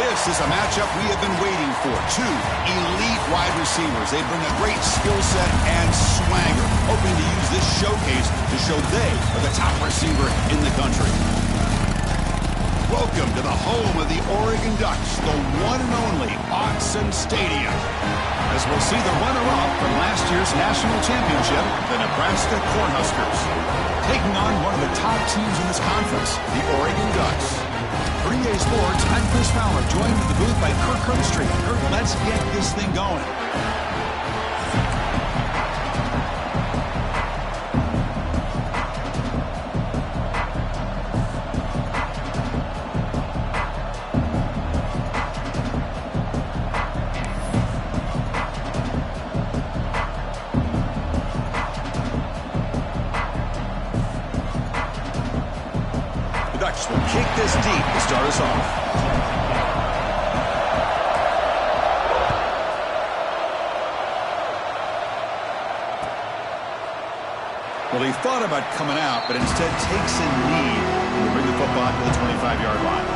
This is a matchup we have been waiting for. Two elite wide receivers. They bring a great skill set and swagger, hoping to use this showcase to show they are the top receiver in the country. Welcome to the home of the Oregon Ducks, the one and only Autzen Stadium. As we'll see the runner-up from last year's national championship, the Nebraska Cornhuskers, taking on one of the top teams in this conference, the Oregon Ducks. For EA Sports, I'm Chris Fowler, joined in the booth by Kirk Herbstreit. Kirk, let's get this thing going. Will kick this deep to start us off. Well, he thought about coming out, but instead takes a knee to bring the football to the 25-yard line.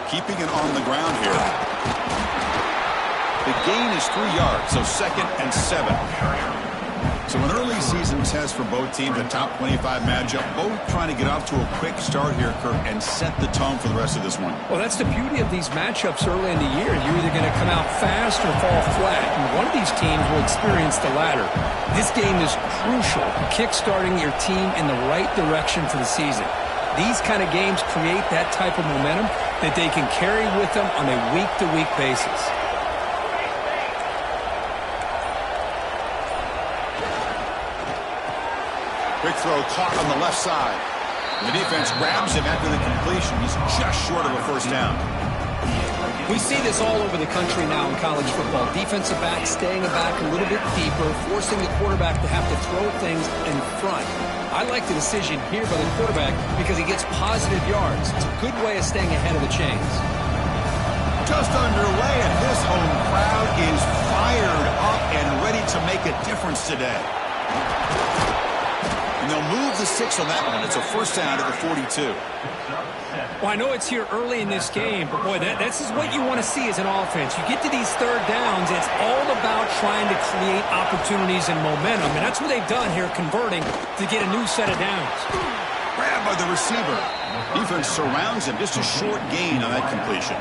Keeping it on the ground here. The gain is 3 yards, so 2nd and 7. So an early season test for both teams, a top 25 matchup. Both trying to get off to a quick start here, Kirk, and set the tone for the rest of this one. Well, that's the beauty of these matchups early in the year. You're either going to come out fast or fall flat, and one of these teams will experience the latter. This game is crucial, kick-starting your team in the right direction for the season. These kind of games create that type of momentum that they can carry with them on a week-to-week basis. Quick throw caught on the left side. The defense grabs him after the completion. He's just short of a first down. We see this all over the country now in college football. Defensive backs staying back a little bit deeper, forcing the quarterback to have to throw things in front. I like the decision here by the quarterback because he gets positive yards. It's a good way of staying ahead of the chains. Just underway, and this home crowd is fired up and ready to make a difference today. And they'll move the 6 on that one. It's a first down at the 42. Well, I know it's here early in this game, but boy, this is what you want to see as an offense. You get to these third downs, it's all about trying to create opportunities and momentum, and that's what they've done here, converting to get a new set of downs. Grabbed by the receiver. Defense surrounds him. Just a short gain on that completion.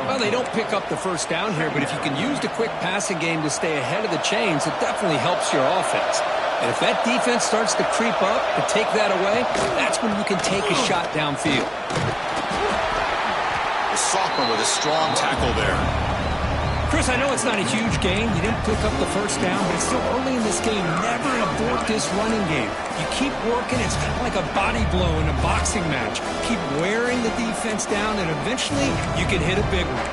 Well, they don't pick up the first down here, but if you can use the quick passing game to stay ahead of the chains, it definitely helps your offense. And if that defense starts to creep up and take that away, that's when you can take a shot downfield. The sophomore with a strong tackle there. Chris, I know it's not a huge gain. You didn't pick up the first down, but it's still early in this game. Never abort this running game. You keep working. It's kind of like a body blow in a boxing match. Keep wearing the defense down, and eventually you can hit a big one.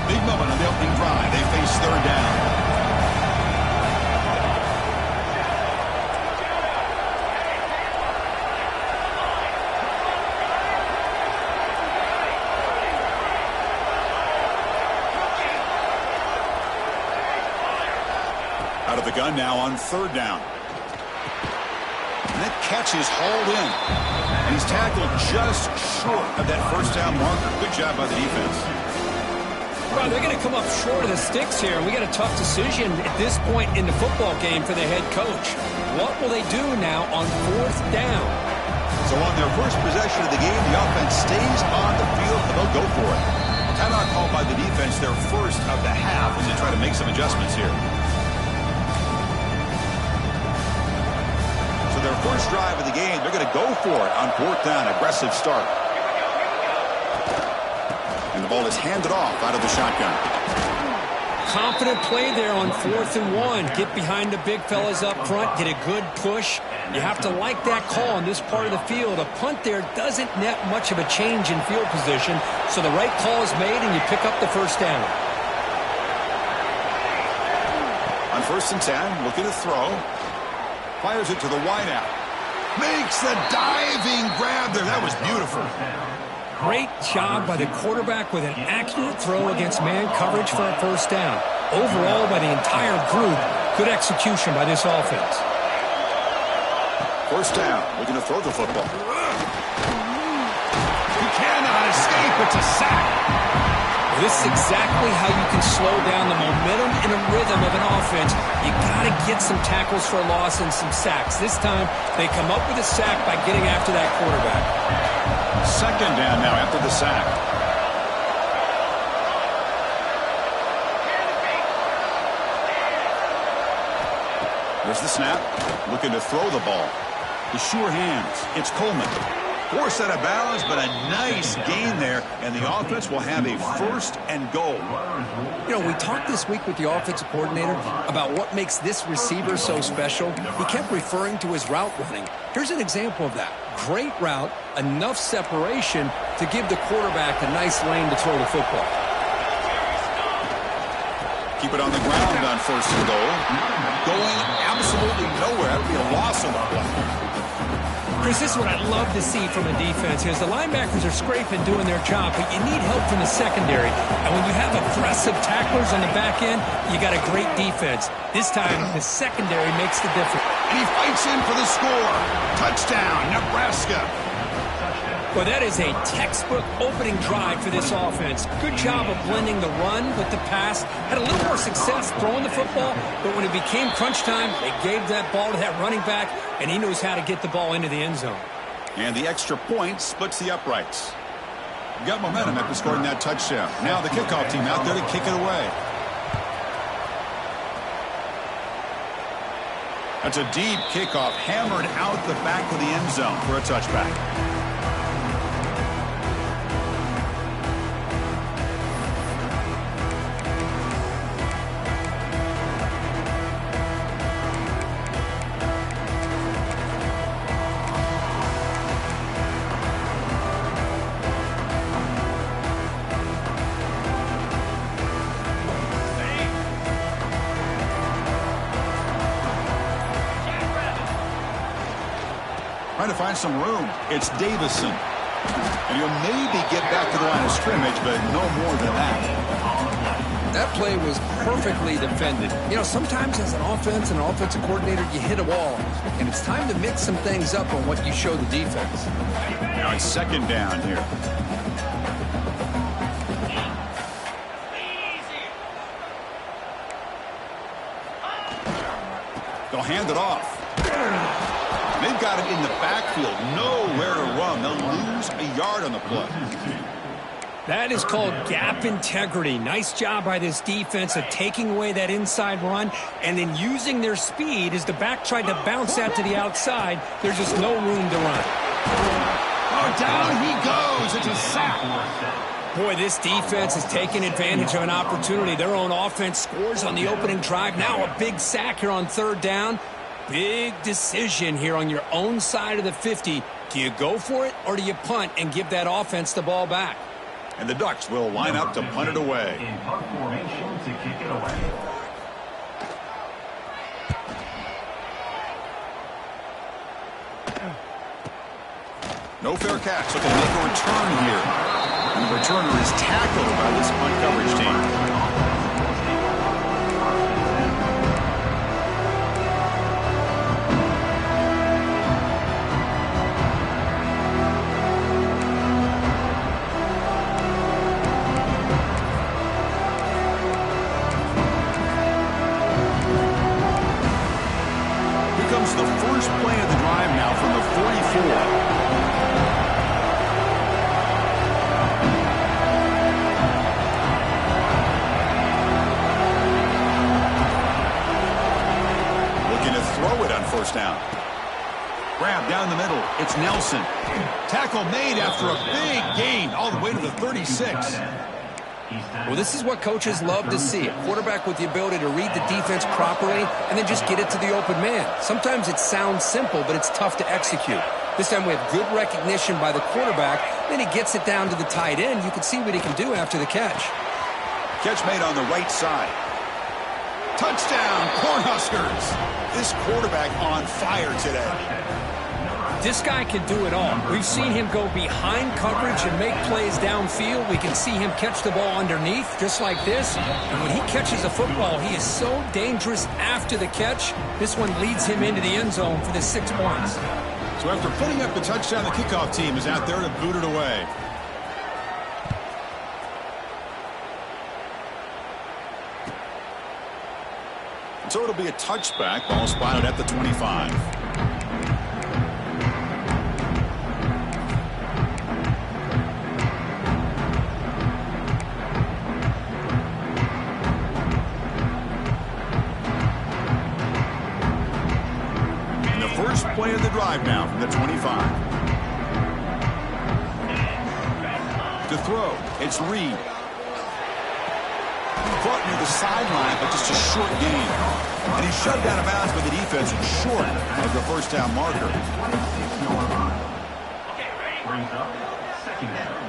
Big moment on the opening drive. They face third down. Out of the gun now on third down. And that catch is hauled in. And he's tackled just short of that first down marker. Good job by the defense. Well, they're going to come up short of the sticks here. We got a tough decision at this point in the football game for the head coach. What will they do now on fourth down? So on their first possession of the game, the offense stays on the field, and they'll go for it. Timeout called by the defense, their first of the half, as they try to make some adjustments here. Their first drive of the game, they're going to go for it on fourth down. Aggressive start. And the ball is handed off out of the shotgun. confident play there on 4th and 1. Get behind the big fellas up front, get a good push. You have to like that call in this part of the field. A punt there doesn't net much of a change in field position, so the right call is made and you pick up the first down. On 1st and 10, looking to throw. Fires it to the wideout. Makes the diving grab there. That was beautiful. Great job by the quarterback with an accurate throw against man coverage for a first down. Overall, by the entire group, good execution by this offense. First down, looking to throw the football. He cannot escape. It's a sack. This is exactly how you can slow down the momentum and a rhythm of an offense. You got to get some tackles for a loss and some sacks. This time, they come up with a sack by getting after that quarterback. Second down now after the sack. There's the snap. Looking to throw the ball. The sure hands. It's Coleman. Forced out of balance, but a nice gain there, and the offense will have a 1st and goal. You know, we talked this week with the offensive coordinator about what makes this receiver so special. He kept referring to his route running. Here's an example of that. Great route, enough separation to give the quarterback a nice lane to throw the football. Keep it on the ground on 1st and goal. Going absolutely nowhere. That would be a loss on the play. Chris, this is what I love to see from a defense. As the linebackers are scraping, doing their job, but you need help from the secondary. And when you have aggressive tacklers on the back end, you got a great defense. This time, the secondary makes the difference. And he fights in for the score. Touchdown, Nebraska. Well, that is a textbook opening drive for this offense. Good job of blending the run with the pass. Had a little more success throwing the football, but when it became crunch time, they gave that ball to that running back, and he knows how to get the ball into the end zone. And the extra point splits the uprights. Got momentum after scoring that touchdown. Now the kickoff team out there to kick it away. That's a deep kickoff, hammered out the back of the end zone for a touchback. Trying to find some room. It's Davison. And he'll maybe get back to the line of scrimmage, but no more than that. That play was perfectly defended. You know, sometimes as an offense and an offensive coordinator, you hit a wall. And it's time to mix some things up on what you show the defense. Now it's second down here. They'll hand it off. They've got it in the backfield. Nowhere to run. They'll lose a yard on the play. That is called gap integrity. Nice job by this defense of taking away that inside run and then using their speed as the back tried to bounce that to the outside. There's just no room to run. Oh, down he goes. It's a sack. Boy, this defense is taking advantage of an opportunity. Their own offense scores on the opening drive. Now a big sack here on 3rd down. Big decision here on your own side of the 50. Do you go for it or do you punt and give that offense the ball back? And the Ducks will line up to punt it away. In punt formation to kick it away. No fair catch. Looking to make a return here. And the returner is tackled by this punt coverage team. The first play of the drive now from the 44. Looking to throw it on 1st down. Grab down the middle. It's Nelson. Tackle made after a big gain all the way to the 36. Well, this is what coaches love to see. A quarterback with the ability to read the defense properly and then just get it to the open man. Sometimes it sounds simple, but it's tough to execute. This time we have good recognition by the quarterback. Then he gets it down to the tight end. You can see what he can do after the catch. Catch made on the right side. Touchdown, Cornhuskers. This quarterback on fire today. This guy can do it all. We've seen him go behind coverage and make plays downfield. We can see him catch the ball underneath, just like this. And when he catches a football, he is so dangerous after the catch. This one leads him into the end zone for the 6 points. So after putting up the touchdown, the kickoff team is out there to boot it away. So it'll be a touchback. Ball spotted at the 25. First play of the drive now from the 25. To throw, it's Reed. Caught near the sideline, but just a short gain. And he's shoved out of bounds by the defense short of the first down marker. Brings up second down.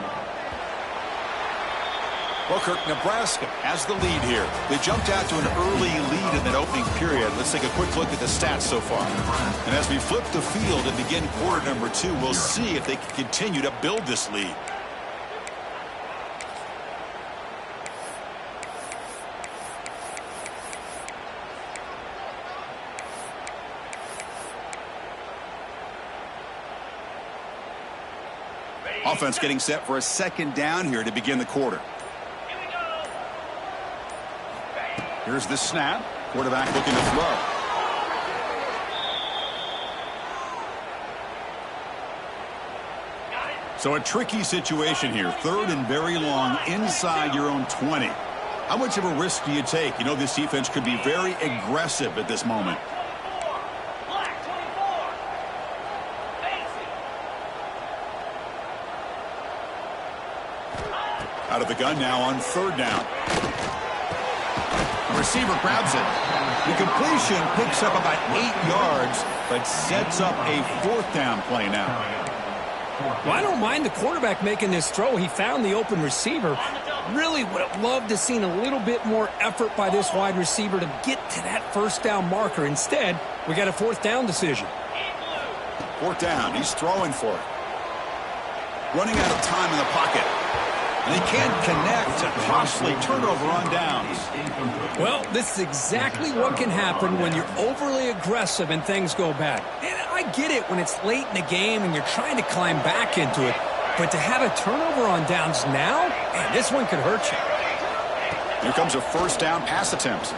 Well, Kirk, Nebraska has the lead here. They jumped out to an early lead in that opening period. Let's take a quick look at the stats so far. And as we flip the field and begin quarter number 2, we'll see if they can continue to build this lead. Offense getting set for a second down here to begin the quarter. Here's the snap. Quarterback looking to throw. So a tricky situation here. Third and very long inside your own 20. How much of a risk do you take? You know this defense could be very aggressive at this moment. Out of the gun now on third down. The receiver grabs it. The completion picks up about 8 yards, but sets up a fourth down play now. Well, I don't mind the quarterback making this throw. He found the open receiver. Really would have loved to have seen a little bit more effort by this wide receiver to get to that first down marker. Instead, we got a fourth down decision. Fourth down. He's throwing for it. Running out of time in the pocket. And he can't connect. A costly turnover on downs. Well, this is exactly what can happen when you're overly aggressive and things go bad. And I get it when it's late in the game and you're trying to climb back into it. But to have a turnover on downs now, man, this one could hurt you. Here comes a first down pass attempt.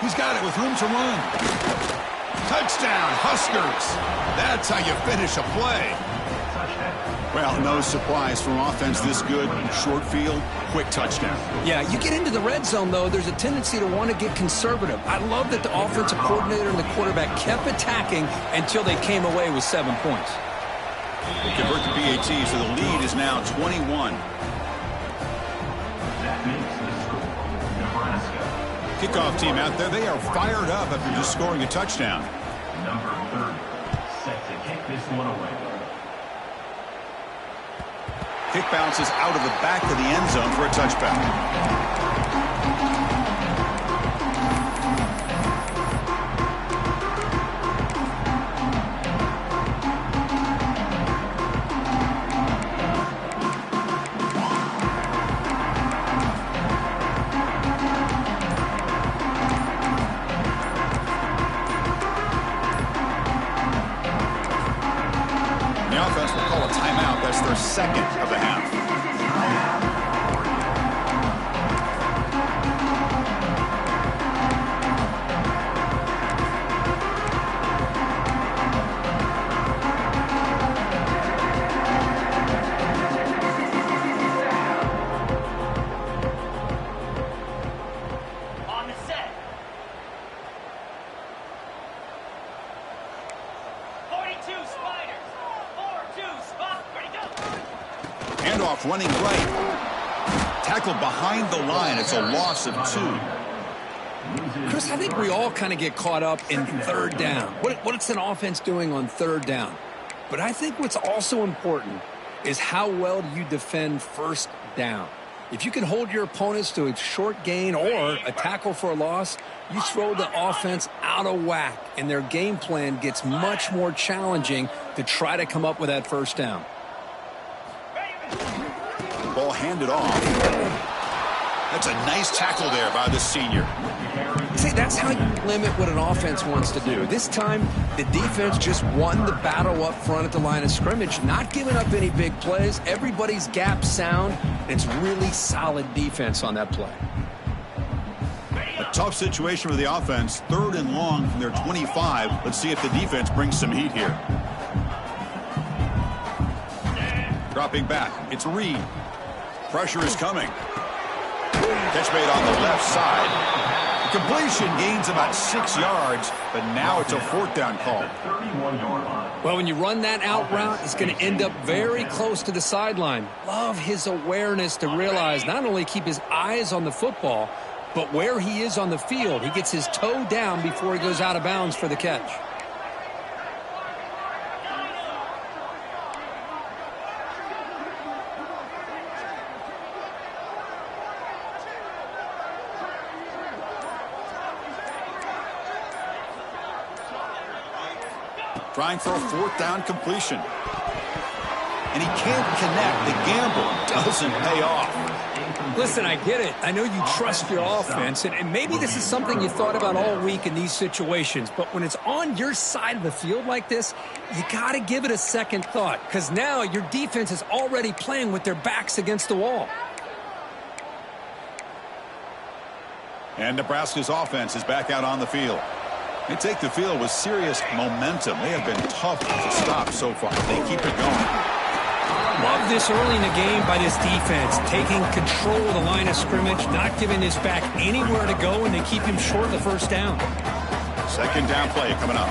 He's got it with room to run. Touchdown, Huskers. That's how you finish a play. Well, no surprise from offense this good. Short field, quick touchdown. Yeah, you get into the red zone, though, there's a tendency to want to get conservative. I love that the offensive coordinator and the quarterback kept attacking until they came away with 7 points. They convert to PAT, so the lead is now 21. That makes the score. Nebraska. Kickoff team out there, they are fired up after just scoring a touchdown. Number 30, set to kick this one away. Kick bounces out of the back of the end zone for a touchback. The offense will call a timeout. That's their second of the half. On the set. 42 spiders. 4-2 spot. Ready, go. Handoff running right. Tackled behind the line. It's a loss of 2. Chris, I think we all kind of get caught up in third down. What's an offense doing on third down? But I think what's also important is how well do you defend first down. If you can hold your opponents to a short gain or a tackle for a loss, you throw the offense out of whack, and their game plan gets much more challenging to try to come up with that first down. Ball handed off. That's a nice tackle there by the senior. See, that's how you limit what an offense wants to do. This time, the defense just won the battle up front at the line of scrimmage, not giving up any big plays. Everybody's gap sound. It's really solid defense on that play. A tough situation for the offense. 3rd and long from their 25. Let's see if the defense brings some heat here. Dropping back. It's Reed. Pressure is coming. Catch made on the left side. Completion gains about 6 yards, but now it's a 4th down call. Well, when you run that out route, it's going to end up very close to the sideline. Love his awareness to realize not only keep his eyes on the football, but where he is on the field. He gets his toe down before he goes out of bounds for the catch. Trying for a 4th down completion. And he can't connect. The gamble doesn't pay off. Listen, I get it. I know you trust your offense, and maybe this is something you thought about all week in these situations, but when it's on your side of the field like this, you got to give it a second thought, because now your defense is already playing with their backs against the wall. And Nebraska's offense is back out on the field. They take the field with serious momentum. They have been tough to stop so far. They keep it going. Love this early in the game by this defense, taking control of the line of scrimmage, not giving this back anywhere to go, and they keep him short of the first down. 2nd down play coming up.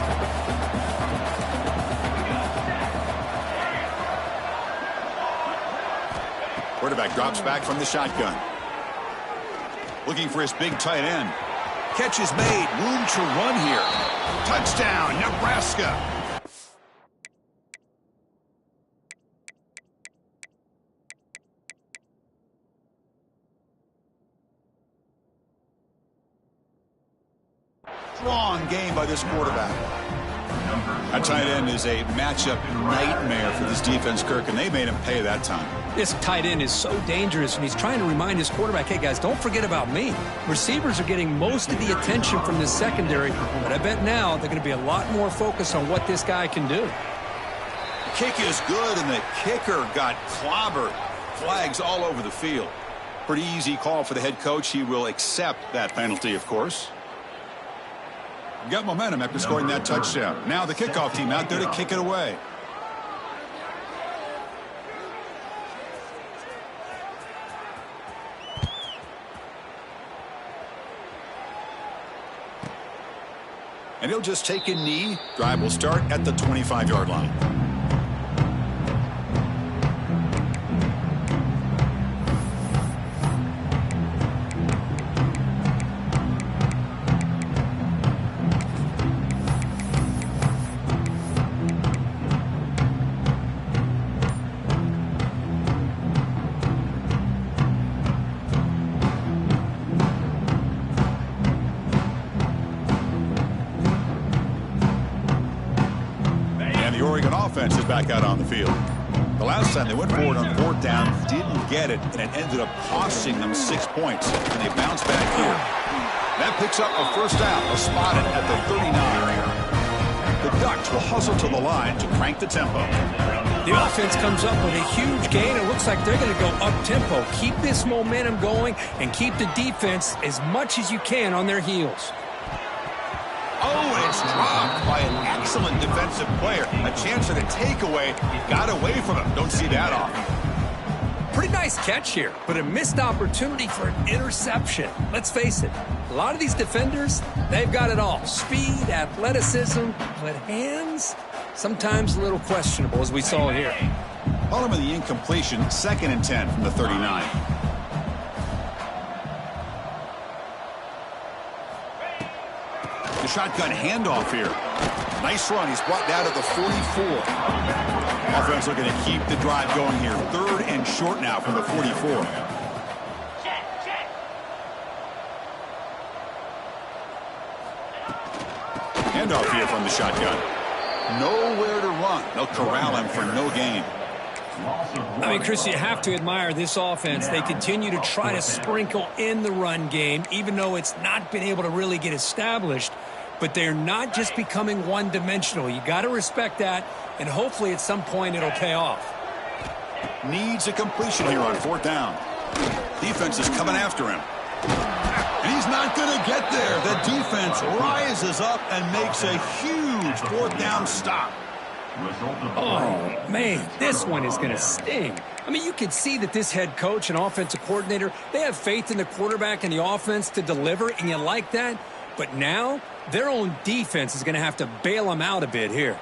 Quarterback drops back from the shotgun. Looking for his big tight end. Catch is made. Room to run here. Touchdown, Nebraska. Strong game by this quarterback. A tight end is a matchup nightmare for this defense, Kirk, and they made him pay that time. This tight end is so dangerous, and he's trying to remind his quarterback, hey, guys, don't forget about me. Receivers are getting most of the attention from this secondary, but I bet now they're going to be a lot more focused on what this guy can do. The kick is good, and the kicker got clobbered. Flags all over the field. Pretty easy call for the head coach. He will accept that penalty, of course. Got momentum after scoring that touchdown. Now the kickoff team out there to kick it away. And he'll just take a knee. Drive will start at the 25-yard line. Offense is back out on the field. The last time they went forward on 4th down, didn't get it, and it ended up costing them 6 points, and they bounced back here. That picks up a first down, spotted at the 39. The Ducks will hustle to the line to crank the tempo. The offense comes up with a huge gain. It looks like they're going to go up-tempo. Keep this momentum going and keep the defense as much as you can on their heels. Oh, and it's dropped by an excellent defensive player. A chance for the takeaway. Got away from him. Don't see that often. Pretty nice catch here, but a missed opportunity for an interception. Let's face it, a lot of these defenders, they've got it all. Speed, athleticism, but hands, sometimes a little questionable, as we saw here. Following the incompletion, 2nd and 10 from the 39. shotgun handoff here. Nice run. He's brought down to the 44. Offense looking to keep the drive going here. 3rd and short now from the 44. Handoff here from the shotgun. Nowhere to run. They'll corral him for no gain. I mean, Chris, you have to admire this offense. They continue to try to sprinkle in the run game, even though it's not been able to really get established. But they're not just becoming one-dimensional. You got to respect that, and hopefully at some point it'll pay off. Needs a completion here on 4th down. Defense is coming after him. And he's not going to get there. The defense rises up and makes a huge 4th down stop. Oh, man, this one is going to sting. I mean, you can see that this head coach and offensive coordinator, they have faith in the quarterback and the offense to deliver, and you like that. But now, their own defense is going to have to bail them out a bit here.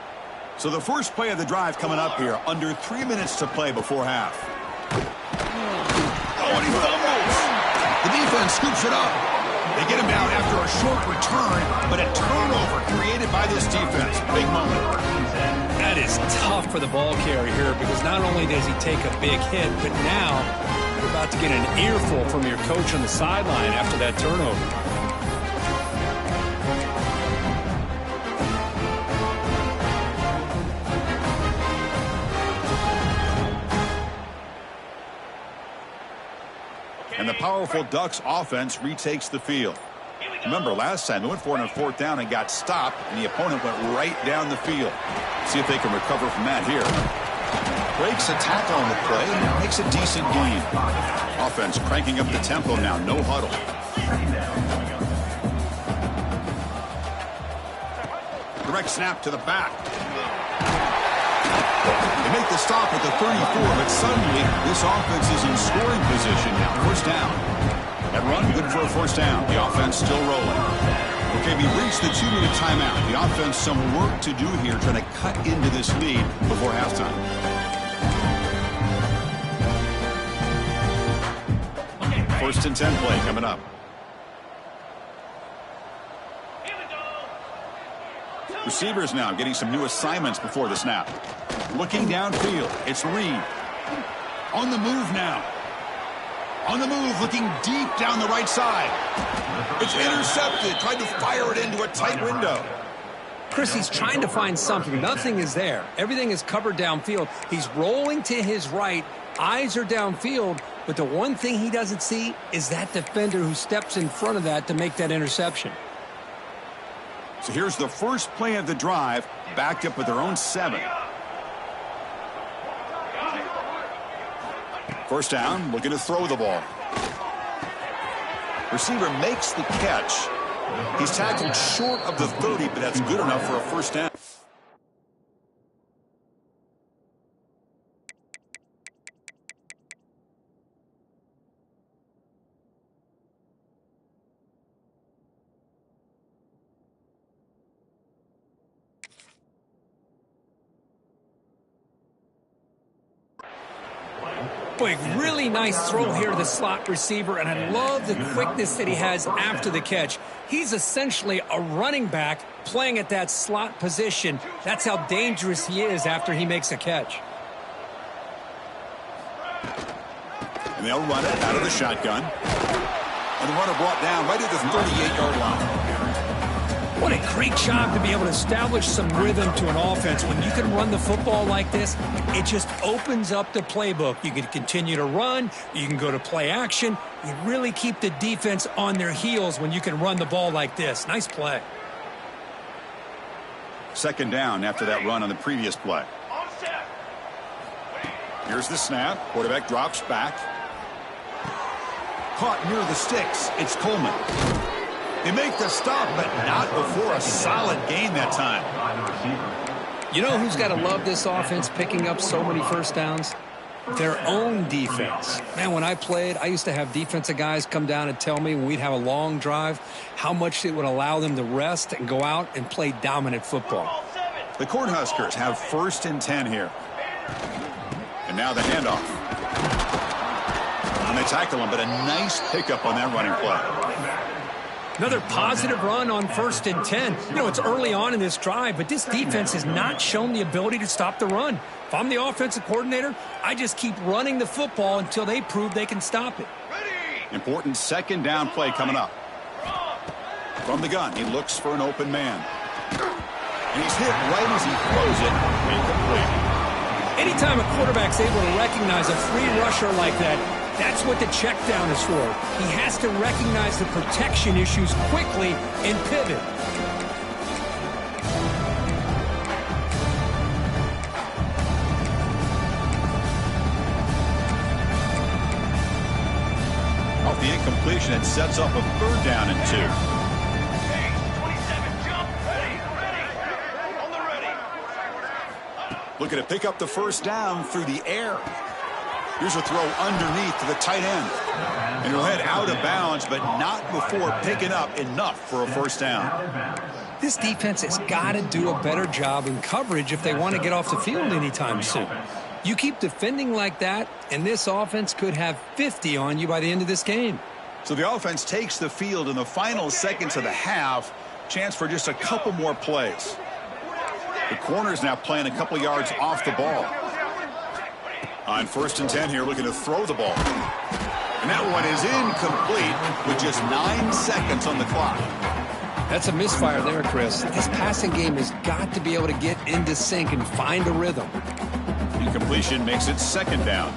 So the first play of the drive coming up here, under 3 minutes to play before half. Oh, and he fumbles. The defense scoops it up. They get him down after a short return, but a turnover created by this defense. Big moment. That is tough for the ball carrier here because not only does he take a big hit, but now you're about to get an earful from your coach on the sideline after that turnover. And the powerful Ducks offense retakes the field. Remember, last time they went for it on 4th down and got stopped, and the opponent went right down the field. See if they can recover from that here. Breaks a tackle on the play and makes a decent gain. Offense cranking up the tempo now, no huddle. Direct snap to the back. They make the stop at the 34, but suddenly this offense is in scoring position now. 1st down. That run good for a 1st down. The offense still rolling. Okay, we reached the 2-minute timeout. The offense some work to do here trying to cut into this lead before halftime. 1st and 10 play coming up. Receivers now getting some new assignments before the snap. Looking downfield. It's Reed. On the move now. On the move, looking deep down the right side. It's intercepted. Tried to fire it into a tight window. Chris, he's trying to find something. Nothing is there. Everything is covered downfield. He's rolling to his right. Eyes are downfield. But the one thing he doesn't see is that defender who steps in front of that to make that interception. So here's the first play of the drive, backed up with their own 7. 1st down, looking to throw the ball. Receiver makes the catch. He's tackled short of the 30, but that's good enough for a 1st down. Boy, really nice throw here to the slot receiver, and I love the quickness that he has after the catch. He's essentially a running back playing at that slot position. That's how dangerous he is after he makes a catch. And they'll run it out of the shotgun. And the runner brought down right at the 38-yard line. What a great job to be able to establish some rhythm to an offense. When you can run the football like this, it just opens up the playbook. You can continue to run. You can go to play action. You really keep the defense on their heels when you can run the ball like this. Nice play. 2nd down after that run on the previous play. Here's the snap. Quarterback drops back. Caught near the sticks. It's Coleman. They make the stop, but not before a solid gain that time. You know who's got to love this offense picking up so many 1st downs? Their own defense. Man, when I played, I used to have defensive guys come down and tell me when we'd have a long drive how much it would allow them to rest and go out and play dominant football. The Cornhuskers have 1st and 10 here. And now the handoff. And they tackle him, but a nice pickup on that running play. Another positive run on 1st and 10. You know, it's early on in this drive, but this defense has not shown the ability to stop the run. If I'm the offensive coordinator, I just keep running the football until they prove they can stop it. Important second down play coming up. From the gun, he looks for an open man. And he's hit right as he throws it. Incomplete. Anytime a quarterback's able to recognize a free rusher like that, that's what the check down is for. He has to recognize the protection issues quickly and pivot. Off the incompletion, it sets up a 3rd down and 2. Looking to pick up the 1st down through the air. Here's a throw underneath to the tight end. And he'll head out of bounds, but not before picking up enough for a 1st down. This defense has got to do a better job in coverage if they want to get off the field anytime soon. You keep defending like that, and this offense could have 50 on you by the end of this game. So the offense takes the field in the final seconds of the half. Chance for just a couple more plays. The corner's now playing a couple yards off the ball. On 1st and 10 here, looking to throw the ball. And that one is incomplete with just 9 seconds on the clock. That's a misfire there, Chris. This passing game has got to be able to get into sync and find a rhythm. Incompletion makes it 2nd down.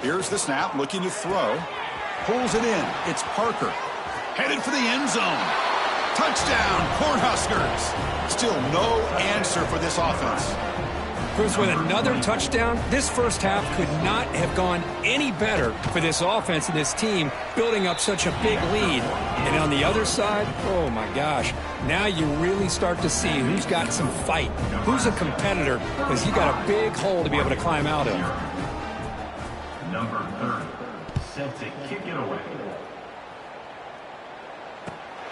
Here's the snap, looking to throw. Pulls it in. It's Parker. Headed for the end zone. Touchdown, Cornhuskers. Still no answer for this offense. Chris, with another touchdown, this first half could not have gone any better for this offense and this team, building up such a big lead. And on the other side, oh my gosh, now you really start to see who's got some fight, who's a competitor, because you got a big hole to be able to climb out of. Number 30, set to kick it away.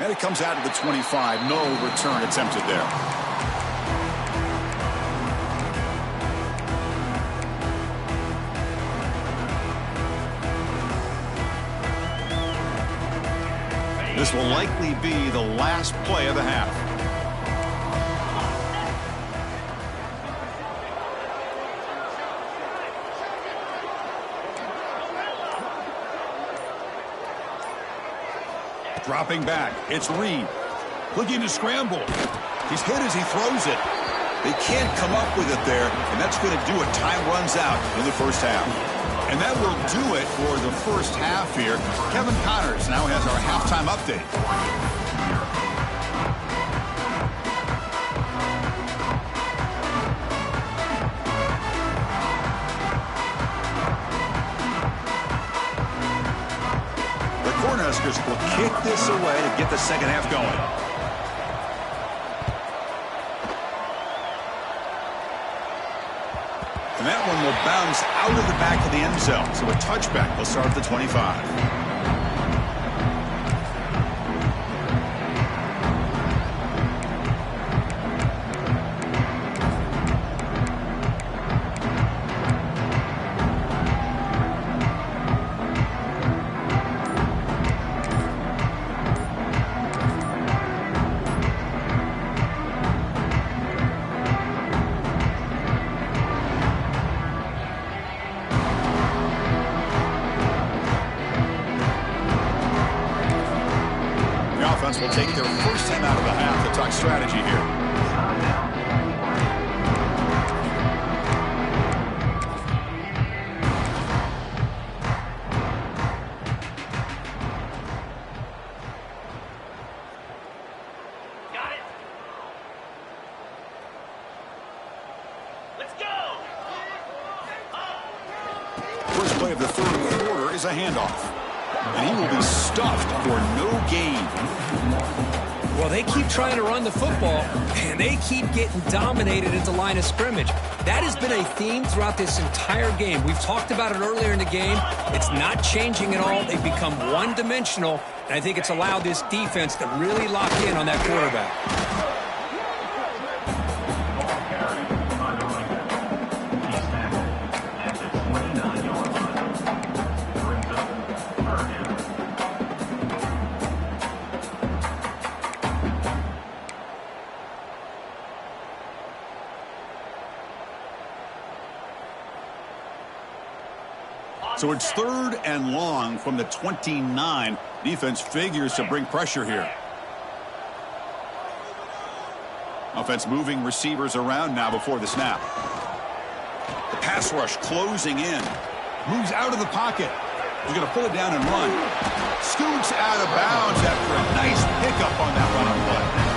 And it comes out to the 25. No return attempted there. This will likely be the last play of the half. Dropping back, it's Reed. Looking to scramble. He's hit as he throws it. They can't come up with it there, and that's going to do it. Time runs out in the first half. And that will do it for the first half here. Kevin Connors now has our halftime update. The Cornhuskers will kick this away to get the second half going. And that one will bounce out of the back of the end zone. So a touchback will start at the 25. Will take their first time out of the half to talk strategy here. Got it. Let's go. First play of the third quarter is a handoff. And he will be stuffed for no gain. Well, they keep trying to run the football, and they keep getting dominated at the line of scrimmage. That has been a theme throughout this entire game. We've talked about it earlier in the game. It's not changing at all. They've become one-dimensional, and I think it's allowed this defense to really lock in on that quarterback. So it's 3rd and long from the 29. Defense figures to bring pressure here. Offense moving receivers around now before the snap. The pass rush closing in. Moves out of the pocket. He's going to pull it down and run. Scoots out of bounds after a nice pickup on that running play.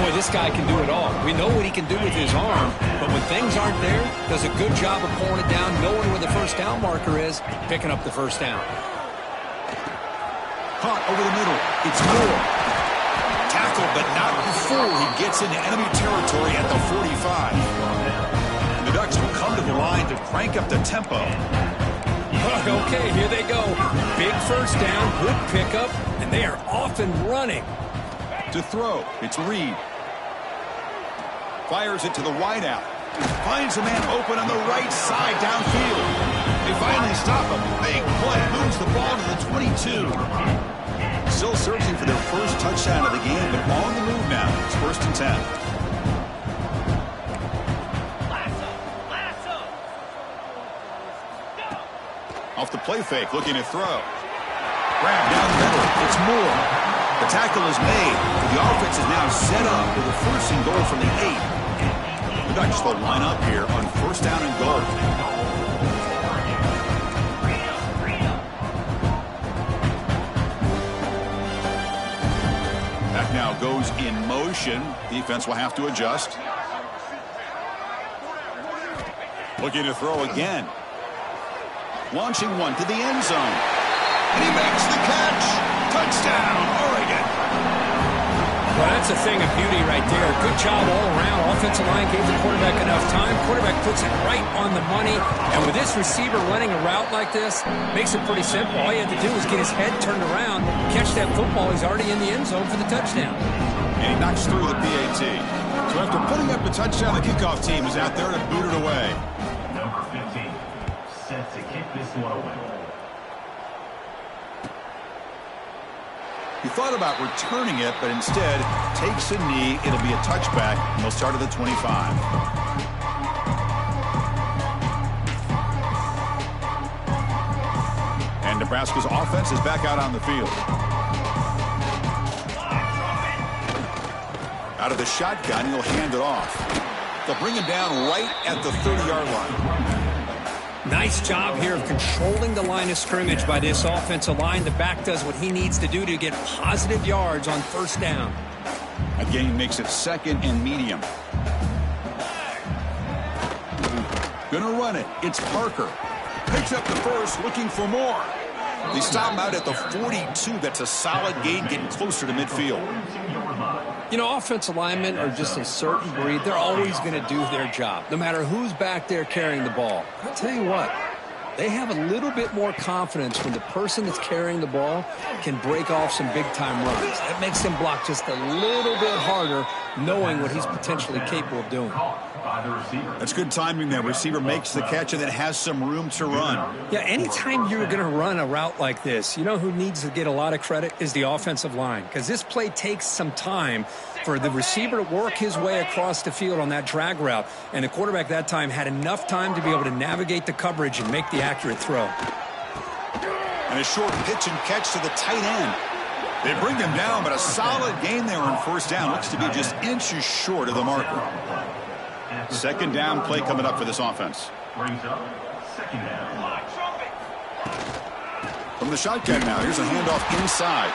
Boy, this guy can do it all. We know what he can do with his arm, but when things aren't there, does a good job of pulling it down, knowing where the first down marker is, picking up the first down. Caught over the middle. It's Moore. Tackled, but not before he gets into enemy territory at the 45. The Ducks will come to the line to crank up the tempo. Okay, here they go. Big first down, good pickup, and they are off and running. To throw, it's Reed. Fires it to the wideout. Finds a man open on the right side downfield. They finally stop him. Big play. Moves the ball to the 22. Still searching for their first touchdown of the game, but on the move now. It's 1st and 10. Off the play fake, looking to throw. Grab down the middle. It's Moore. The tackle is made. The offense is now set up with a 1st and goal from the 8. The Ducks will line up here on 1st down and goal. That now goes in motion. Defense will have to adjust. Looking to throw again. Launching one to the end zone. And he makes the catch. Touchdown, Oregon. Well, that's a thing of beauty right there. Good job all around. Offensive line gave the quarterback enough time. Quarterback puts it right on the money. And with this receiver running a route like this, makes it pretty simple. All you have to do is get his head turned around, catch that football. He's already in the end zone for the touchdown. And he knocks through the PAT. So after putting up a touchdown, the kickoff team is out there to boot it away. Number 15, set to kick this one away. He thought about returning it, but instead takes a knee. It'll be a touchback, and they'll start at the 25. And Nebraska's offense is back out on the field. Out of the shotgun, he'll hand it off. They'll bring him down right at the 30-yard line. Nice job here of controlling the line of scrimmage by this offensive line. The back does what he needs to do to get positive yards on 1st down. A gain makes it 2nd and medium. Gonna run it. It's Parker. Picks up the 1st, looking for more. They stop him out at the 42. That's a solid gain, getting closer to midfield. You know, offensive linemen are just a certain breed. They're always going to do their job, no matter who's back there carrying the ball. I'll tell you what, they have a little bit more confidence when the person that's carrying the ball can break off some big-time runs. That makes them block just a little bit harder, knowing what he's potentially capable of doing. That's good timing there. Receiver makes the catch and then has some room to run. Yeah, anytime you're going to run a route like this, you know who needs to get a lot of credit is the offensive line, because this play takes some time for the receiver to work his way across the field on that drag route, and the quarterback that time had enough time to be able to navigate the coverage and make the accurate throw. And a short pitch and catch to the tight end. They bring him down, but a solid gain there on 1st down. Looks to be just inches short of the marker. 2nd down play coming up for this offense. Brings up 2nd down. From the shotgun now, here's a handoff inside.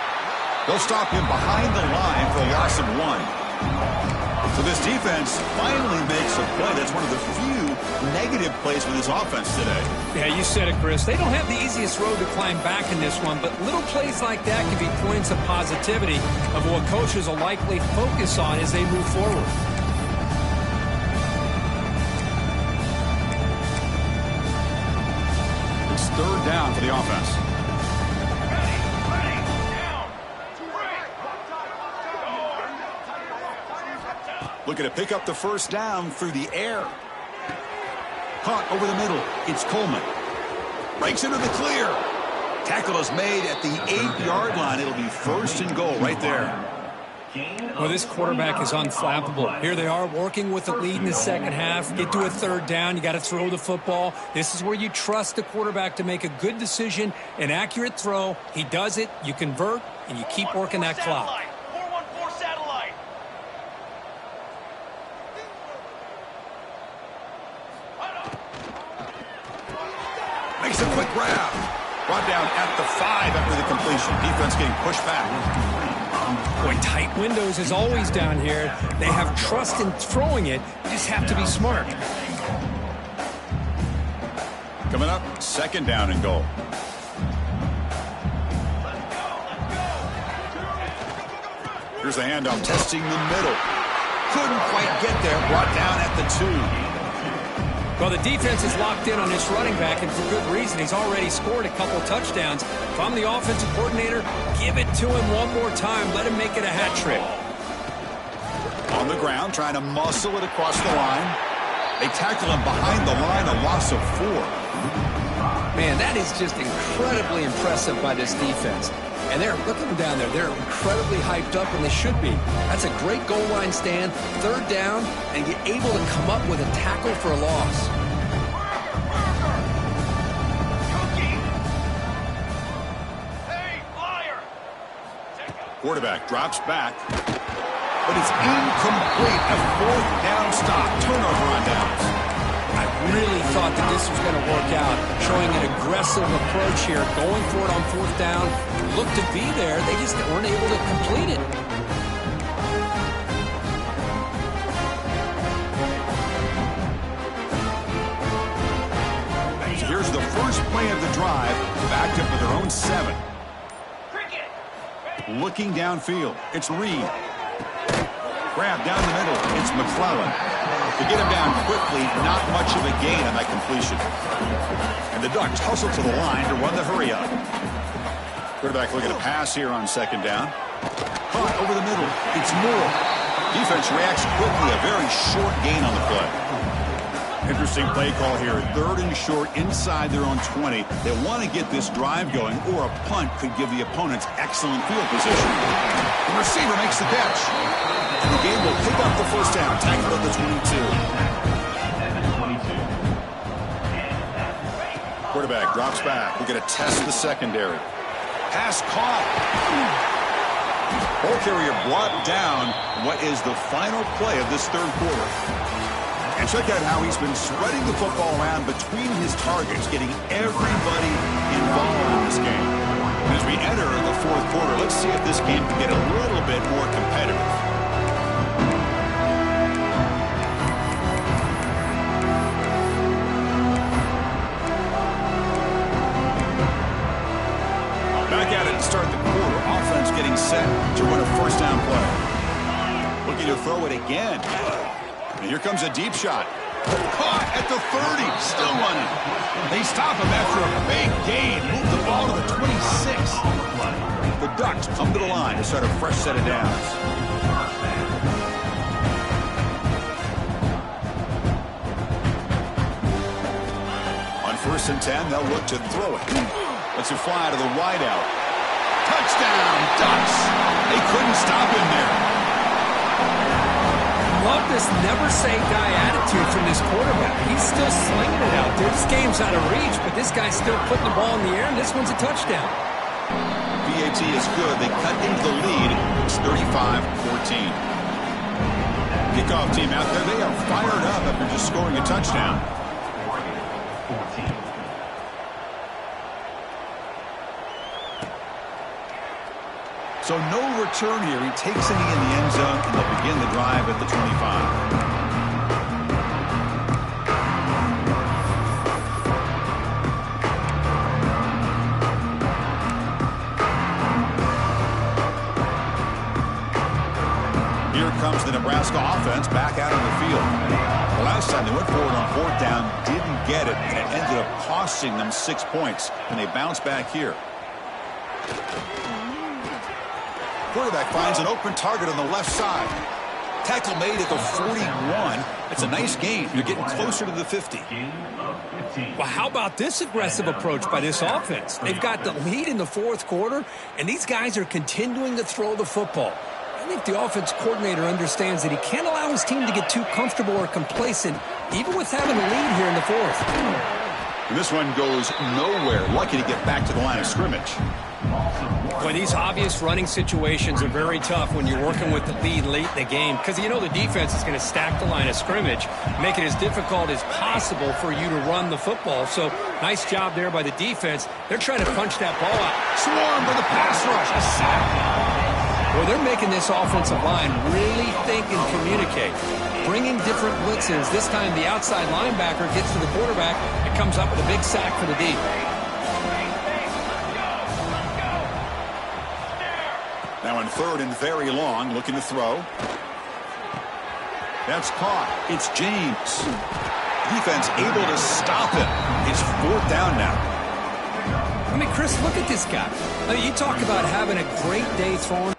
They'll stop him behind the line for a loss of 1. So this defense finally makes a play. That's one of the few negative plays for this offense today. Yeah, you said it, Chris. They don't have the easiest road to climb back in this one, but little plays like that can be points of positivity of what coaches will likely focus on as they move forward. It's 3rd down for the offense. Looking to pick up the 1st down through the air. Caught over the middle. It's Coleman. Breaks into the clear. Tackle is made at the 8-yard line. It'll be 1st and goal right there. Well, this quarterback is unflappable. Here they are working with the lead in the second half. Get to a third down. You got to throw the football. This is where you trust the quarterback to make a good decision, an accurate throw. He does it. You convert, and you keep working that clock. 414 satellite. Makes a quick grab. Brought down at the 5 after the completion. Defense getting pushed back. Boy, tight windows is always down here. They have trust in throwing it. You just have to be smart. Coming up, second down and goal. Here's the handoff, testing the middle. Couldn't quite get there. Brought down at the 2. Well, the defense is locked in on this running back, and for good reason. He's already scored a couple touchdowns. If I'm the offensive coordinator, give it to him one more time. Let him make it a hat trick. On the ground, trying to muscle it across the line. They tackle him behind the line, a loss of 4. Man, that is just incredibly impressive by this defense. And look at them down there. They're incredibly hyped up, and they should be. That's a great goal line stand, third down, and get able to come up with a tackle for a loss. Hey, liar. Quarterback drops back, but it's incomplete. A fourth down stop. Turnover on downs. I really thought that this was going to work out, showing an aggressive approach here, going for it on fourth down. Looked to be there. They just weren't able to complete it. Here's the first play of the drive, backed up with their own 7. Looking downfield, it's Reed. Grab down the middle, it's McClellan. To get him down quickly, not much of a gain on that completion. And the Ducks hustle to the line to run the hurry up. Quarterback looking to pass here on second down. Caught over the middle, it's Moore. Defense reacts quickly, a very short gain on the play. Interesting play call here. 3rd and short inside their own 20. They want to get this drive going, or a punt could give the opponents excellent field position. The receiver makes the catch. And the game will pick up the first down. Tackle at the 22. Quarterback drops back. We're going to test the secondary. Pass caught. Ball carrier brought down. What is the final play of this third quarter? And check out how he's been spreading the football around between his targets, getting everybody involved in this game. And as we enter the fourth quarter, let's see if this game can get a little bit more competitive. Back at it to start the quarter. Offense getting set to run a first down play. Looking to throw it again. And here comes a deep shot. Caught at the 30. Still running. They stop him after a big gain. Move the ball to the 26. The Ducks come to the line to start a fresh set of downs. On 1st and 10, they'll look to throw it. Lets it fly to the wideout. Touchdown, Ducks. They couldn't stop him there. Love this never-say-die attitude from this quarterback. He's still slinging it out there. This game's out of reach, but this guy's still putting the ball in the air, and this one's a touchdown. VAT is good. They cut into the lead. It's 35-14. Kickoff team out there. They are fired up after just scoring a touchdown. So no return here. He takes it in the end zone, and they'll begin the drive at the 25. Here comes the Nebraska offense back out on the field. The last time they went forward on 4th down, didn't get it, and it ended up costing them 6 points. And they bounce back here. Quarterback finds an open target on the left side. Tackle made at the 41. It's a nice gain. You're getting closer to the 50. Well, how about this aggressive approach by this offense? They've got the lead in the fourth quarter, and these guys are continuing to throw the football. I think the offense coordinator understands that he can't allow his team to get too comfortable or complacent, even with having a lead here in the fourth. And this one goes nowhere. Lucky to get back to the line of scrimmage. Boy, these obvious running situations are very tough when you're working with the lead late in the game because you know the defense is going to stack the line of scrimmage, make it as difficult as possible for you to run the football. So nice job there by the defense. They're trying to punch that ball out. Swarm for the pass rush. A sack. Well, they're making this offensive line really think and communicate. Bringing different blitzes. This time the outside linebacker gets to the quarterback and comes up with a big sack for the D. Now in third and very long, looking to throw. That's caught. It's James. Defense able to stop him. It's fourth down now. I mean, Chris, look at this guy. I mean, you talk about having a great day throwing.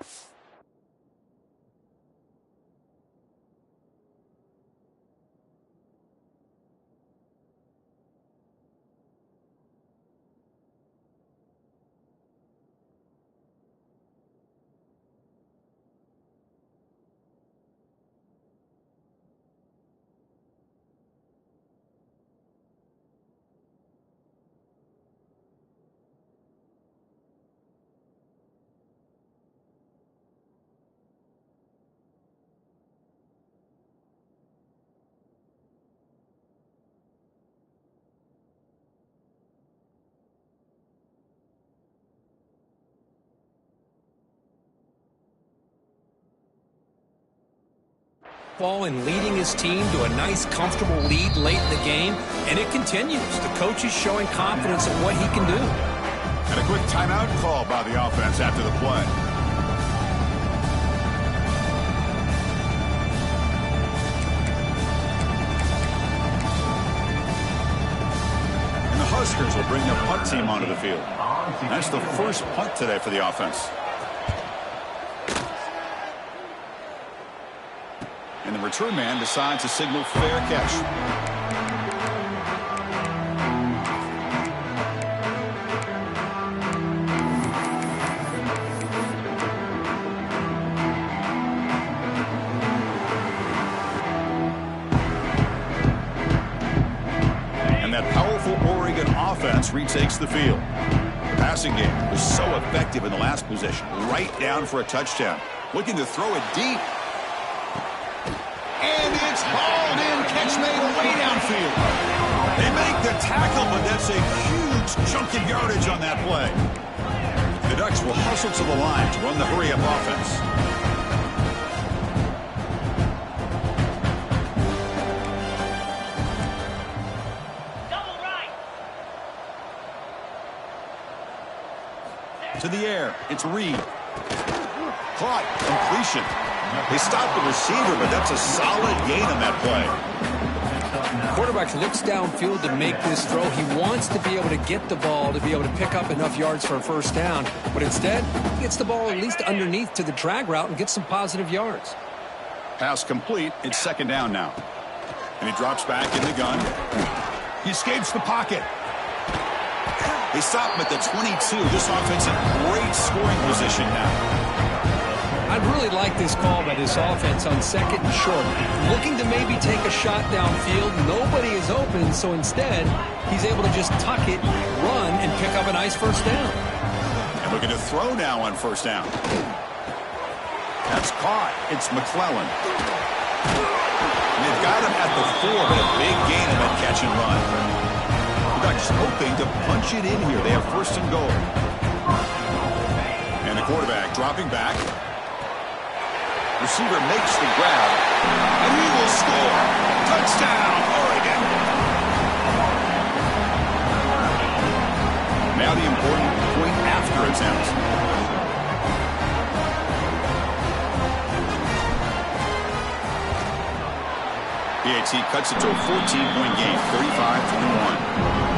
Ball and leading his team to a nice, comfortable lead late in the game, and it continues. The coach is showing confidence in what he can do. And a quick timeout call by the offense after the play. And the Huskers will bring their punt team onto the field. That's the first punt today for the offense. And the return man decides to signal fair catch. And that powerful Oregon offense retakes the field. The passing game was so effective in the last possession. Right down for a touchdown. Looking to throw it deep. And it's hauled in, catch made way downfield. They make the tackle, but that's a huge chunk of yardage on that play. The Ducks will hustle to the line to run the hurry-up offense. Double right. To the air, it's Reed. Caught, completion. They stopped the receiver, but that's a solid gain on that play. Quarterback looks downfield to make this throw. He wants to be able to get the ball to be able to pick up enough yards for a first down, but instead, he gets the ball at least underneath to the drag route and gets some positive yards. Pass complete. It's second down now. And he drops back in the gun. He escapes the pocket. They stop him at the 22. This offense in great scoring position now. I'd really like this call by this offense on second and short. Looking to maybe take a shot downfield. Nobody is open, so instead, he's able to just tuck it, run, and pick up a nice first down. And looking to throw now on first down. That's caught. It's McClellan. And they've got him at the 4, but a big gain on that catch and run. The Ducks hoping to punch it in here. They have first and goal. And the quarterback dropping back. Receiver makes the grab, and he will score. Touchdown, Oregon. Now the important point after attempt. PAT cuts it to a 14-point game, 35-21.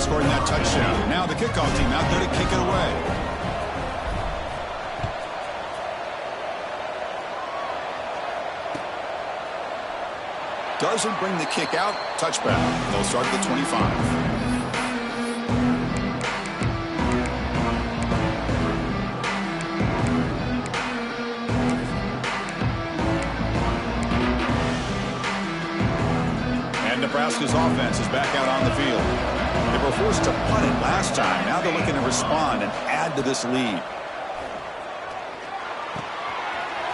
Scoring that touchdown. Now the kickoff team out there to kick it away. Doesn't bring the kick out. Touchback. They'll start at the 25. Nebraska's offense is back out on the field. They were forced to punt it last time. Now they're looking to respond and add to this lead.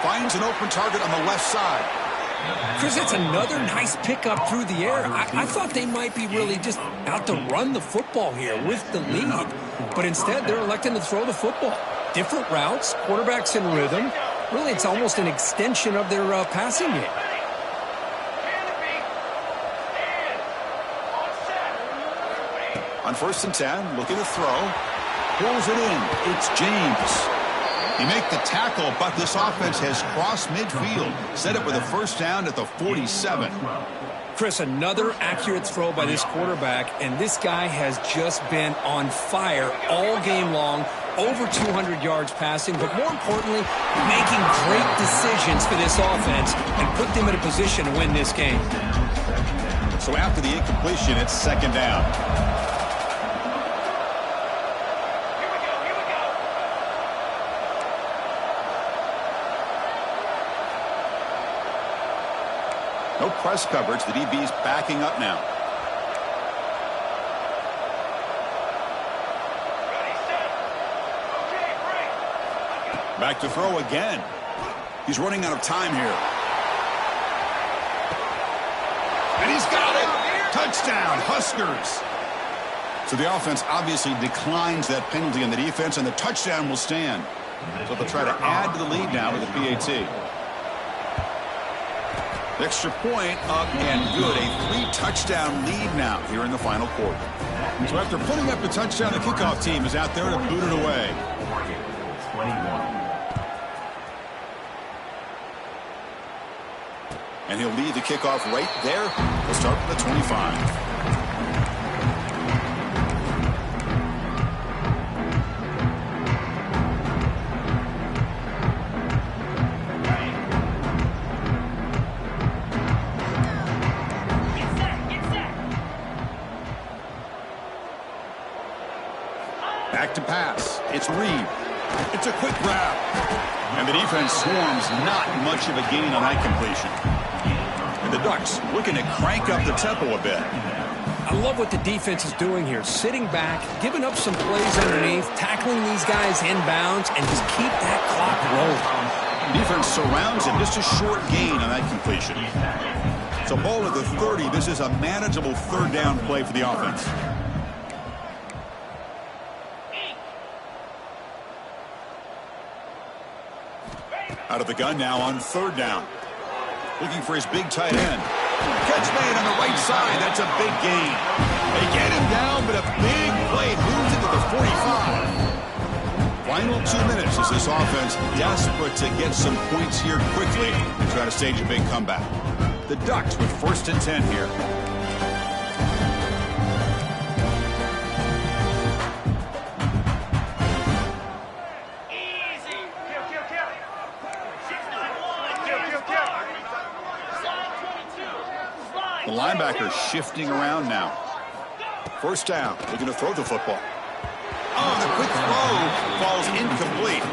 Finds an open target on the left side. Chris, it's another nice pickup through the air. I thought they might be really just out to run the football here with the lead. But instead, they're electing to throw the football. Different routes, quarterbacks in rhythm. Really, it's almost an extension of their passing game. On 1st and 10, looking to throw. Pulls it in. It's James. He make the tackle, but this offense has crossed midfield. Set up with a first down at the 47. Chris, another accurate throw by this quarterback, and this guy has just been on fire all game long. Over 200 yards passing, but more importantly, making great decisions for this offense and put them in a position to win this game. So after the incompletion, it's 2nd down. No press coverage. The DB's backing up now. Back to throw again. He's running out of time here. And he's got it. Touchdown, Huskers. So the offense obviously declines that penalty on the defense, and the touchdown will stand. So they'll try to add to the lead now with the PAT. Extra point up and good. A 3-touchdown lead now here in the final quarter. So after putting up the touchdown, the kickoff team is out there to boot it away. And he'll lead the kickoff right there. We'll start from the 25. Back to pass. It's Reed. It's a quick grab. And the defense swarms not much of a gain on that completion. And the Ducks looking to crank up the tempo a bit. I love what the defense is doing here. Sitting back, giving up some plays underneath, tackling these guys inbounds, and just keep that clock rolling. Defense surrounds him. Just a short gain on that completion. So ball at the 30. This is a manageable 3rd down play for the offense. Out of the gun now on 3rd down. Looking for his big tight end. Catch made on the right side. That's a big gain. They get him down, but a big play moves it to the 45. Final 2 minutes as this offense desperate to get some points here quickly and try to stage a big comeback. The Ducks with 1st and 10 here. The linebacker shifting around now. 1st down. Looking to throw the football. Oh, the quick throw falls incomplete.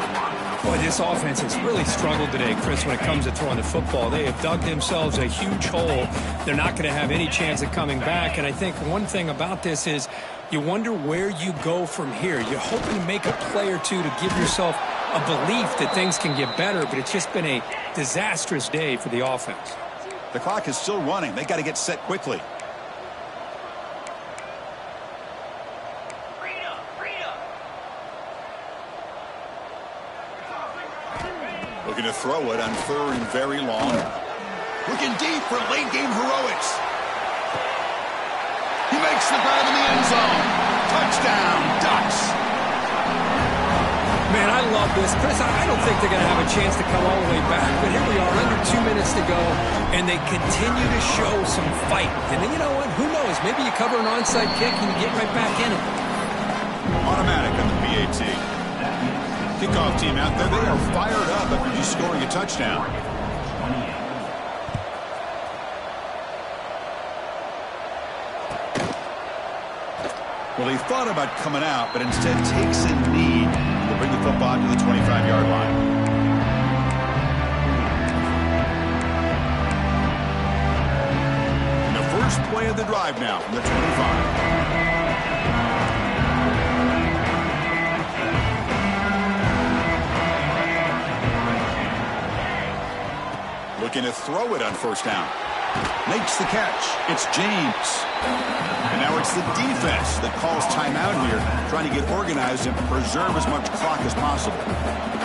Boy, this offense has really struggled today, Chris, when it comes to throwing the football. They have dug themselves a huge hole. They're not going to have any chance of coming back. And I think one thing about this is you wonder where you go from here. You're hoping to make a play or two to give yourself a belief that things can get better, but it's just been a disastrous day for the offense. The clock is still running. They got to get set quickly. Looking to throw it on 3rd and very long. Looking deep for late game heroics. He makes the grab in the end zone. Touchdown, Ducks. Man, I love this. Chris, I don't think they're going to have a chance to come all the way back, but here we are, under 2 minutes to go, and they continue to show some fight. And then, you know what? Who knows? Maybe you cover an onside kick and you get right back in it. Automatic on the PAT. Kickoff team out there. They are fired up after just scoring a touchdown. Well, he thought about coming out, but instead takes a knee and will bring the football to the 25-yard line. And the first play of the drive now from the 25. Looking to throw it on first down. Makes the catch. It's James. And now it's the defense that calls timeout here, trying to get organized and preserve as much clock as possible.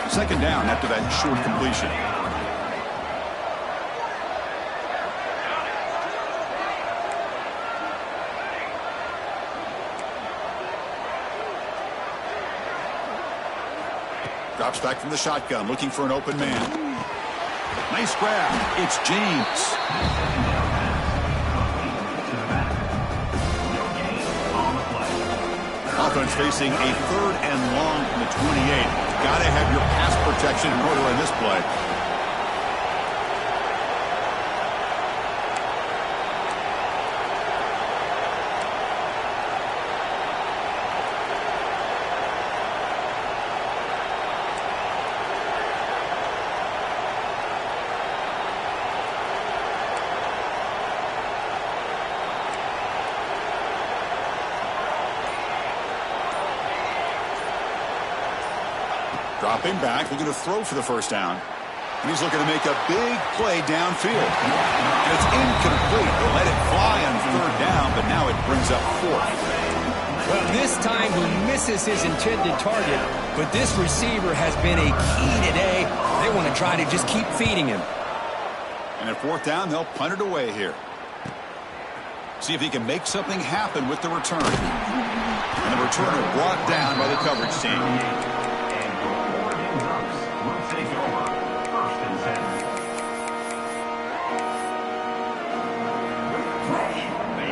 Second down after that short completion. Drops back from the shotgun, looking for an open man. Nice grab. It's James. Offense facing a 3rd and long from the 28. Got to have your pass protection in order in this play. Dropping back, looking to throw for the first down. And he's looking to make a big play downfield. And it's incomplete. They'll let it fly on 3rd down, but now it brings up 4th. Well, this time he misses his intended target, but this receiver has been a key today. They want to try to just keep feeding him. And at 4th down, they'll punt it away here. See if he can make something happen with the return. And the returner brought down by the coverage team.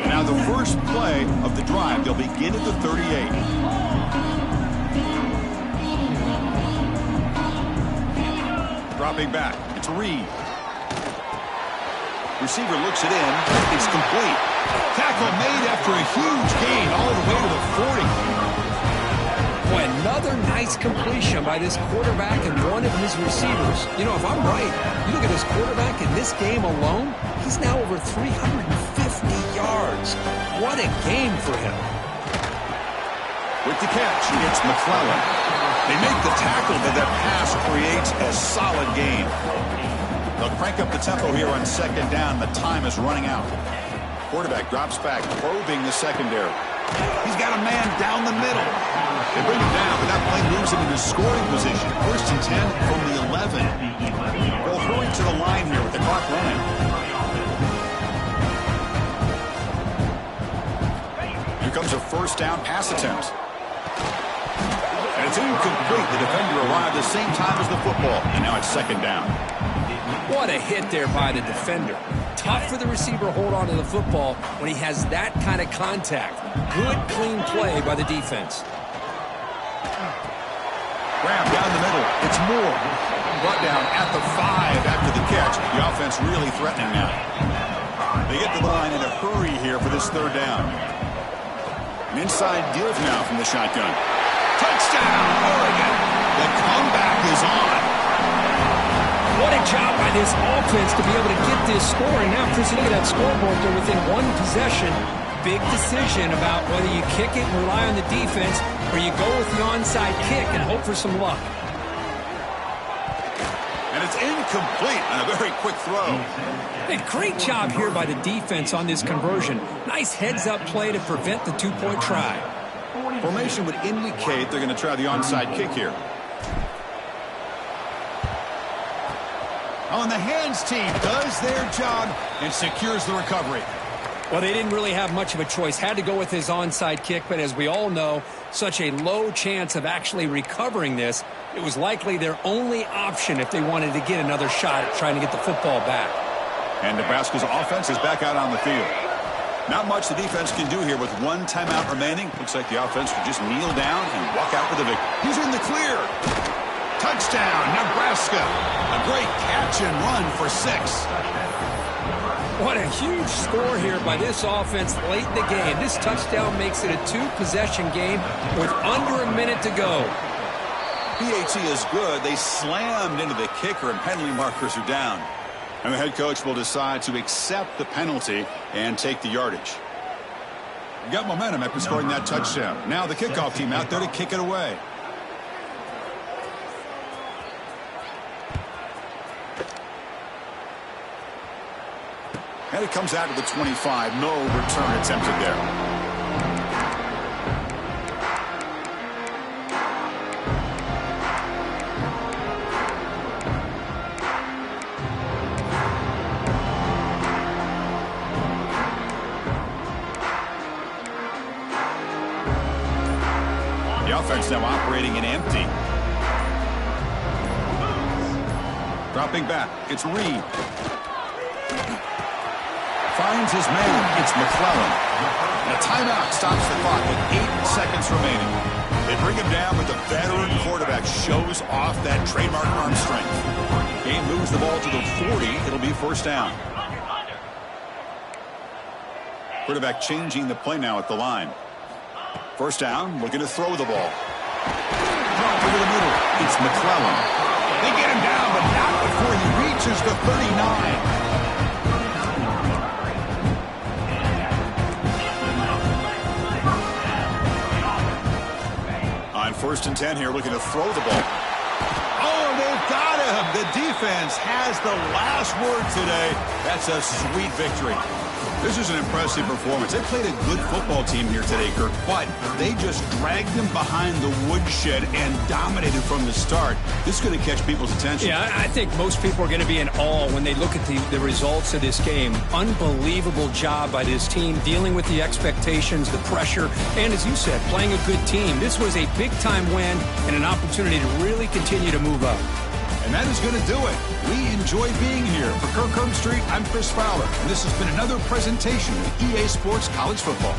Now the first play of the drive, they'll begin at the 38. Dropping back, it's Reed. Receiver looks it in, it's complete. Tackle made after a huge gain all the way to the 40. Boy, another nice completion by this quarterback and one of his receivers. You know, if I'm right, you look at this quarterback in this game alone, he's now over 350 yards. What a game for him. With the catch, it's McClellan. They make the tackle, but that pass creates a solid gain. They'll crank up the tempo here on 2nd down. The time is running out. Quarterback drops back, probing the secondary. He's got a man down the middle. They bring him down, but that play moves him into scoring position. 1st and 10 from the 11. They'll hurry to the line here with the clock running. Here comes a 1st down pass attempt. And it's incomplete. The defender arrived the same time as the football. And now it's 2nd down. What a hit there by the defender. Tough for the receiver to hold on to the football when he has that kind of contact. Good, clean play by the defense. Grab down the middle. It's Moore. Brought down at the 5 after the catch. The offense really threatening now. They get to the line in a hurry here for this 3rd down. An inside deal now from the shotgun. Touchdown, Oregon. The comeback is on. What a job by this offense to be able to get this score. And now, Chris, look at that scoreboard. They're within 1 possession. Big decision about whether you kick it and rely on the defense or you go with the onside kick and hope for some luck. And it's incomplete on a very quick throw. A great job here by the defense on this conversion. Nice heads-up play to prevent the 2-point try. Formation would indicate they're going to try the onside kick here. Oh, and the hands team does their job and secures the recovery. Well, they didn't really have much of a choice. Had to go with his onside kick, but as we all know, such a low chance of actually recovering this. It was likely their only option if they wanted to get another shot at trying to get the football back. And Nebraska's offense is back out on the field. Not much the defense can do here with 1 timeout remaining. Looks like the offense could just kneel down and walk out with a victory. He's in the clear. Touchdown, Nebraska. A great catch and run for 6. What a huge score here by this offense late in the game. This touchdown makes it a 2-possession game with under a minute to go. PAT is good. They slammed into the kicker, and penalty markers are down. And the head coach will decide to accept the penalty and take the yardage. You got momentum after scoring that touchdown. Now the kickoff team out there to kick it away. And it comes out to the 25. No return attempted there. The offense now operating in empty. Dropping back. It's Reed. Finds his man. It's McClellan. And a timeout stops the clock with 8 seconds remaining. They bring him down, but the veteran quarterback shows off that trademark arm strength. Game moves the ball to the 40. It'll be first down. Quarterback changing the play now at the line. First down, looking to throw the ball. Drop over the middle. It's McClellan. They get him down, but not before he reaches the 39. On 1st and 10 here, looking to throw the ball. Oh, they've got him. The defense has the last word today. That's a sweet victory. This is an impressive performance. They played a good football team here today, Kirk, but they just dragged them behind the woodshed and dominated from the start. This is going to catch people's attention. Yeah, I think most people are going to be in awe when they look at the results of this game. Unbelievable job by this team, dealing with the expectations, the pressure, and as you said, playing a good team. This was a big-time win and an opportunity to really continue to move up. And that is going to do it. We enjoy being here. For Kirk Herbstreit, I'm Chris Fowler, and this has been another presentation of EA Sports College Football.